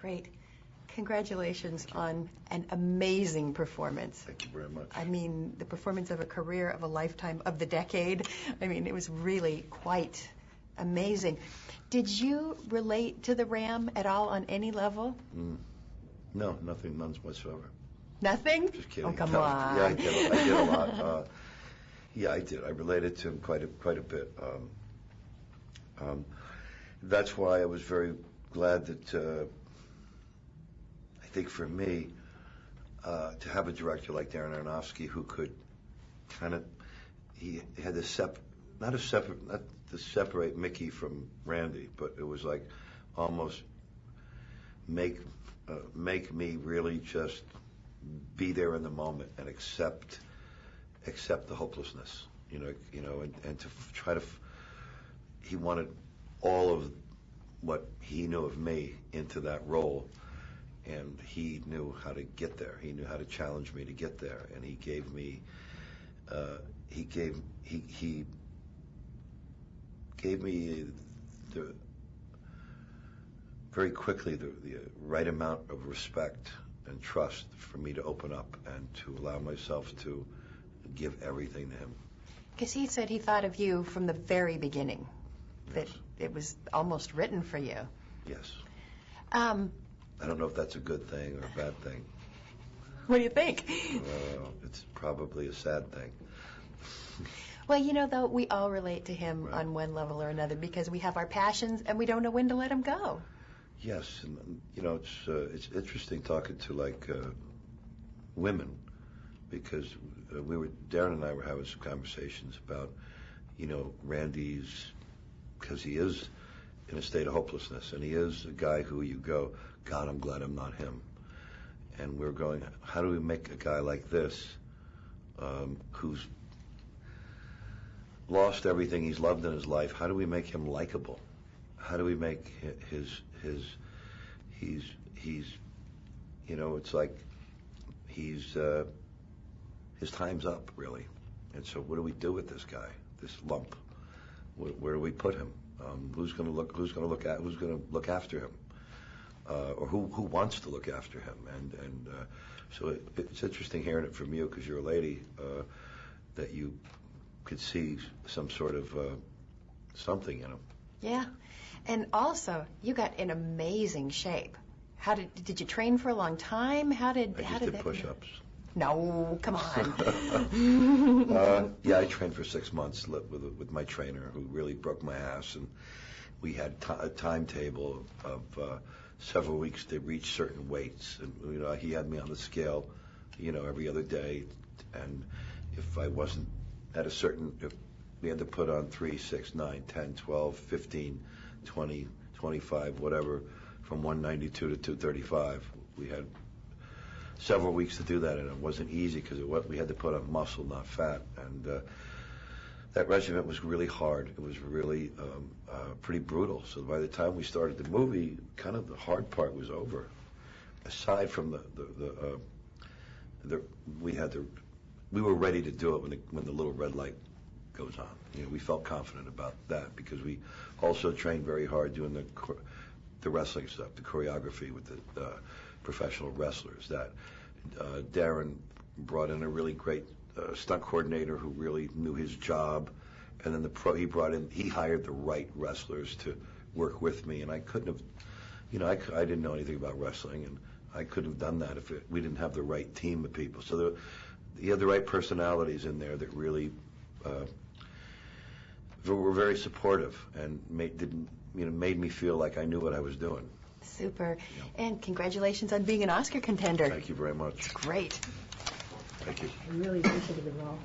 Great. Congratulations on an amazing performance. Thank you very much. I mean, the performance of a career, of a lifetime, of the decade. I mean, it was really quite amazing. Did you relate to the Ram at all on any level? No, nothing, none whatsoever. Nothing? Just kidding. Oh, come no, on. Yeah, I did a lot. Yeah, I did. I related to him quite a bit. That's why I was very glad that, I think for me, to have a director like Darren Aronofsky who could kind of, he had to not to separate Mickey from Randy, but it was like almost make me really just be there in the moment and accept the hopelessness, and to try to. He wanted all of what he knew of me into that role, and he knew how to get there. He knew how to challenge me to get there, and he gave me. He gave me the very quickly the right amount of respect and trust for me to open up and to allow myself to give everything to him. Because he said he thought of you from the very beginning, that it was almost written for you. Yes. I don't know if that's a good thing or a bad thing. What do you think? It's probably a sad thing. Well, though, we all relate to him on one level or another because we have our passions and we don't know when to let them go. Yes, and it's interesting talking to women, because Darren and I were having some conversations about Randy's, because he is in a state of hopelessness, and he is a guy who you go, God, I'm glad I'm not him. And we're going, how do we make a guy like this, who's lost everything he's loved in his life, how do we make him likable? How do we make he's it's like his time's up, really. And so what do we do with this guy, this lump? Where do we put him? Who's going to look after him? Or who wants to look after him? And so it's interesting hearing it from you, because you're a lady, that you could see some sort of something in him. Yeah, and also you got in amazing shape. How did you train for a long time? I just did push-ups. No, come on. Yeah, I trained for 6 months with my trainer, who really broke my ass, and we had a timetable of several weeks to reach certain weights, and he had me on the scale, every other day, and if I wasn't at a certain, if we had to put on 3, 6, 9, 10, 12, 15, 20, 25, whatever, from 192 to 235. We had several weeks to do that, and it wasn't easy because we had to put on muscle, not fat, and that regimen was really hard. It was really pretty brutal. So by the time we started the movie, kind of the hard part was over. Aside from we were ready to do it when the little red light goes on. We felt confident about that because we also trained very hard doing the wrestling stuff, the choreography with the professional wrestlers. That Darren brought in a really great stunt coordinator who really knew his job, and then he hired the right wrestlers to work with me, and I couldn't have, I didn't know anything about wrestling, and I couldn't have done that if we didn't have the right team of people. So he had the right personalities in there that really were very supportive and made me feel like I knew what I was doing. Super. And congratulations on being an Oscar contender. Thank you very much. It's great. Thank you. I really appreciated the role.